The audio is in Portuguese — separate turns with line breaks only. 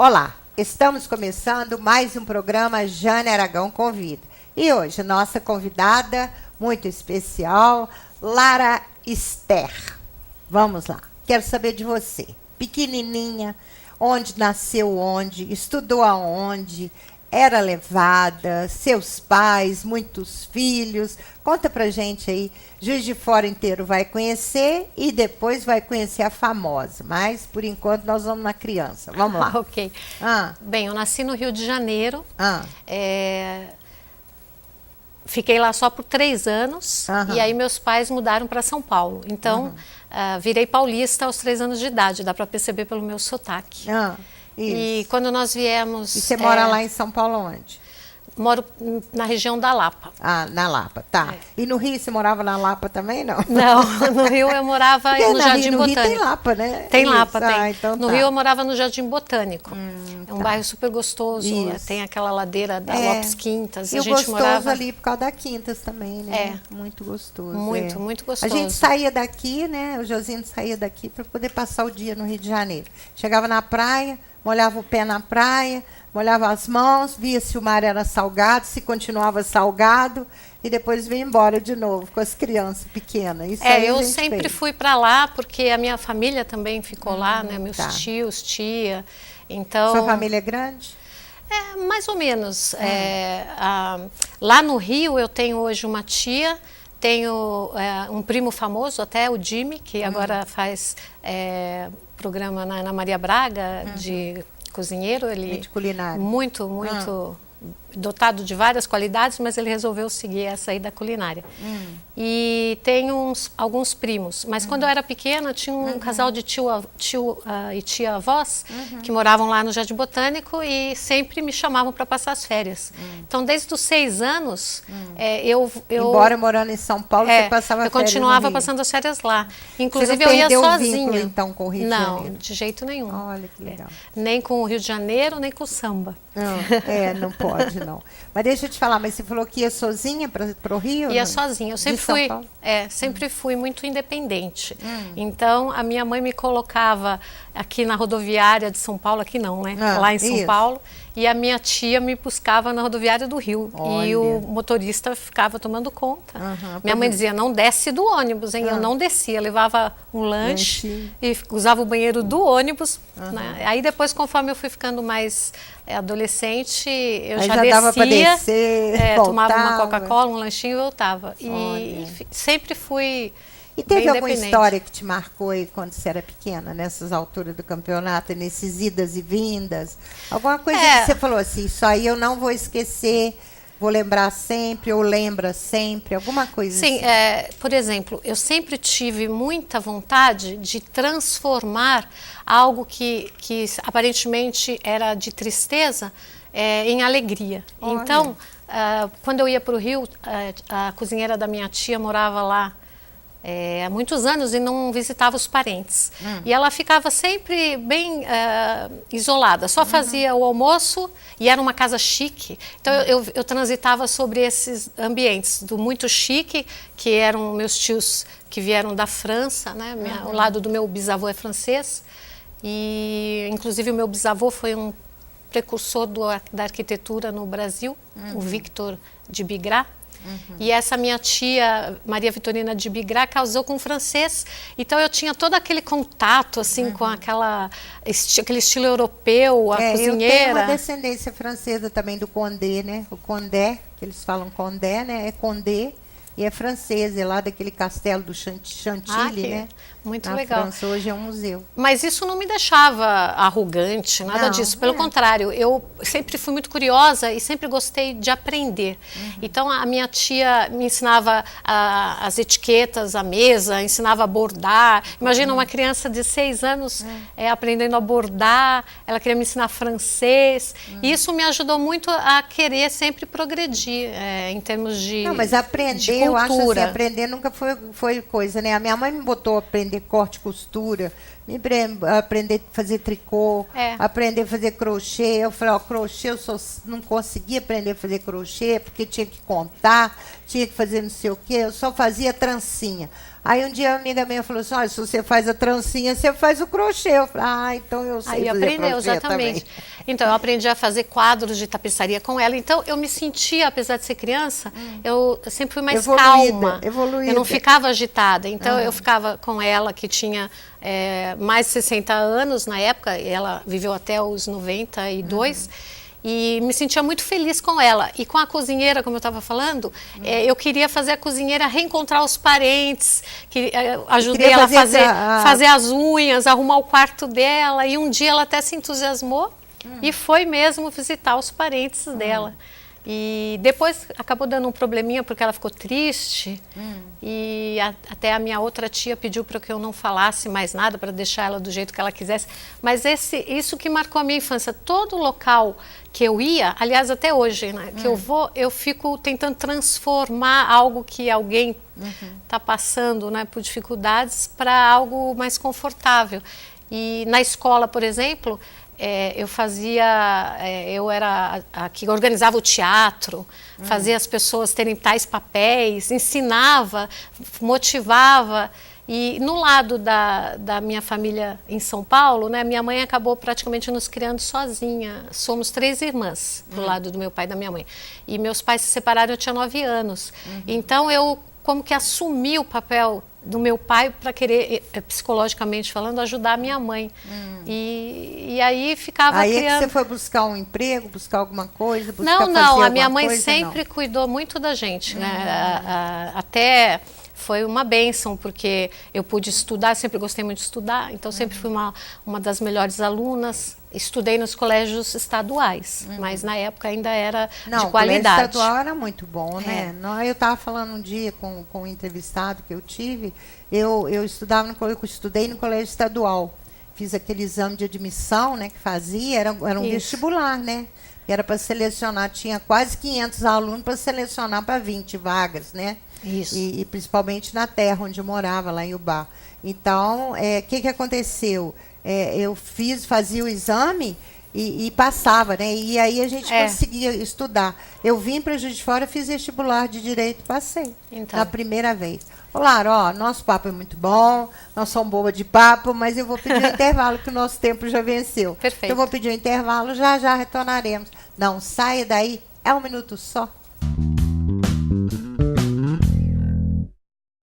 Olá, estamos começando mais um programa Jane Aragão Convida. E hoje, nossa convidada muito especial, Lara Esther. Vamos lá, quero saber de você. Pequenininha, onde nasceu onde, estudou aonde, era levada, seus pais, muitos filhos. Conta pra gente aí. Juiz de Fora inteiro vai conhecer e depois vai conhecer a famosa. Mas, por enquanto, nós vamos na criança. Vamos lá.
Ok. Bem, eu nasci no Rio de Janeiro. Fiquei lá só por 3 anos. E aí meus pais mudaram para São Paulo. Então, virei paulista aos 3 anos de idade. Dá para perceber pelo meu sotaque. E quando nós viemos...
E você mora lá em São Paulo onde?
Moro na região da Lapa.
Ah, na Lapa, tá. E no Rio você morava na Lapa também, não?
Não, no Rio eu morava no Jardim Botânico.
Rio tem Lapa, né?
Tem Lapa, tem.
Então
no Rio eu morava no Jardim Botânico. É um bairro super gostoso, tem aquela ladeira da Lopes Quintas.
E
a
o
gente
gostoso
morava
ali por causa da Quintas também, né? Muito gostoso.
Muito gostoso.
A gente saía daqui, né? O Josino saía daqui para poder passar o dia no Rio de Janeiro. Chegava na praia, molhava o pé na praia, molhava as mãos, via se o mar era salgado, se continuava salgado, e depois vinha embora de novo com as crianças pequenas. Isso aí
eu sempre fui para lá, porque a minha família também ficou lá, né? Meus tios, tia. Então,
sua família é grande?
Mais ou menos. Lá no Rio eu tenho hoje uma tia, tenho um primo famoso, até o Jimmy, que agora faz programa na Ana Maria Braga, de cozinheiro. Ele
de culinária.
Muito dotado de várias qualidades, mas ele resolveu seguir essa aí da culinária. E tenho alguns primos. Mas quando eu era pequena, tinha um casal de tio e tia-avós que moravam lá no Jardim Botânico e sempre me chamavam para passar as férias. Então, desde os 6 anos, eu...
Embora morando em São Paulo, você passava férias no Rio?
Eu continuava passando as férias lá. Inclusive,
você não
eu ia
perdeu
sozinha.
O vínculo, então, com o Rio de Janeiro?
Não, de jeito nenhum.
Olha que legal.
Nem com o Rio de Janeiro, nem com o samba.
Não pode, não. Mas deixa eu te falar, mas você falou que ia sozinha para o Rio?
Ia sozinha. Eu sempre fui muito independente. Então, a minha mãe me colocava aqui na rodoviária de São Paulo, aqui não, né? Lá em São Paulo. E a minha tia me buscava na rodoviária do Rio. Olha. E o motorista ficava tomando conta. Minha mãe dizia, não desce do ônibus, hein? Eu não descia, levava um lanche e usava o banheiro do ônibus. Né? Aí depois, conforme eu fui ficando mais adolescente, eu já descia,
dava pra descer,
tomava uma Coca-Cola, um lanchinho e voltava. E sempre fui...
E teve alguma história que te marcou aí quando você era pequena, nessas alturas do campeonato, nesses idas e vindas? Alguma coisa que você falou assim, isso aí eu não vou esquecer, vou lembrar sempre, ou lembra sempre, alguma coisa assim?
Sim, por exemplo, eu sempre tive muita vontade de transformar algo que aparentemente era de tristeza em alegria. Olha. Então, quando eu ia para o Rio, a cozinheira da minha tia morava lá há muitos anos e não visitava os parentes. E ela ficava sempre bem isolada, só fazia o almoço e era uma casa chique. Então eu transitava sobre esses ambientes do muito chique, que eram meus tios que vieram da França, né? O lado do meu bisavô é francês e inclusive o meu bisavô foi um precursor da arquitetura no Brasil, o Victor de Bigrat. E essa minha tia, Maria Vitorina de Bigrat, casou com um francês. Então eu tinha todo aquele contato assim com aquele estilo europeu, a cozinheira.
Eu tenho uma descendência francesa também do Condé, né? O Condé, que eles falam Condé, né? É Condé. E é francês, é lá daquele castelo do Chantilly, né?
Muito
na
legal.
França, hoje é um museu.
Mas isso não me deixava arrogante, nada disso. Pelo contrário, eu sempre fui muito curiosa e sempre gostei de aprender. Então, a minha tia me ensinava as etiquetas, a mesa, ensinava a bordar. Imagina uma criança de 6 anos aprendendo a bordar, ela queria me ensinar francês. E isso me ajudou muito a querer sempre progredir em termos de
Não, mas aprender, eu acho assim, aprender nunca foi coisa, né? A minha mãe me botou a aprender corte e costura, aprender a fazer tricô, aprender a fazer crochê. Eu falei, crochê, eu não conseguia aprender a fazer crochê, porque tinha que contar, tinha que fazer não sei o quê, eu só fazia trancinha. Aí um dia uma amiga minha falou assim, olha, se você faz a trancinha, você faz o crochê. Eu falei, então eu sei
Aí
fazer
aprendeu,
crochê
exatamente.
também.
Então, eu aprendi a fazer quadros de tapeçaria com ela. Então, eu me sentia, apesar de ser criança, eu sempre fui mais calma.
Evoluída.
Eu não ficava agitada. Então, eu ficava com ela, que tinha mais de 60 anos na época. Ela viveu até os 92. E me sentia muito feliz com ela. E com a cozinheira, como eu estava falando, eu queria fazer a cozinheira reencontrar os parentes, que ajudei ela a fazer as unhas, arrumar o quarto dela. E um dia ela até se entusiasmou e foi mesmo visitar os parentes dela. E depois acabou dando um probleminha porque ela ficou triste e até a minha outra tia pediu para que eu não falasse mais nada, para deixar ela do jeito que ela quisesse. Mas isso que marcou a minha infância. Todo local que eu ia, aliás até hoje, né, que eu vou, eu fico tentando transformar algo que alguém está passando, né, por dificuldades para algo mais confortável. E na escola, por exemplo, eu era a que organizava o teatro, fazia as pessoas terem tais papéis, ensinava, motivava. E no lado da minha família em São Paulo, né, minha mãe acabou praticamente nos criando sozinha. Somos 3 irmãs, pro lado do meu pai e da minha mãe. E meus pais se separaram, eu tinha 9 anos. Então eu como que assumi o papel do meu pai para querer, psicologicamente falando, ajudar a minha mãe. E aí ficava
aí
criando...
é que você foi buscar um emprego, buscar alguma coisa?
Não, a minha mãe sempre cuidou muito da gente, né? Até foi uma bênção, porque eu pude estudar, sempre gostei muito de estudar, então sempre fui uma das melhores alunas. Estudei nos colégios estaduais, mas na época ainda era de qualidade.
O colégio estadual era muito bom, né? Eu estava falando um dia com um entrevistado que eu tive, eu estudei no colégio estadual, fiz aquele exame de admissão, né, que fazia, era um vestibular, né? Era para selecionar, tinha quase 500 alunos para selecionar para 20 vagas, né?
Isso.
E principalmente na terra onde eu morava, lá em Ubá. Então, que aconteceu? Eu fazia o exame e passava, né? E aí a gente conseguia estudar. Eu vim para Juiz de Fora, fiz vestibular de Direito e passei. Na primeira vez. Falaram, nosso papo é muito bom, nós somos boa de papo, mas eu vou pedir um intervalo, que o nosso tempo já venceu.
Perfeito.
Então, eu vou pedir um intervalo, já retornaremos. Não, saia daí, é um minuto só.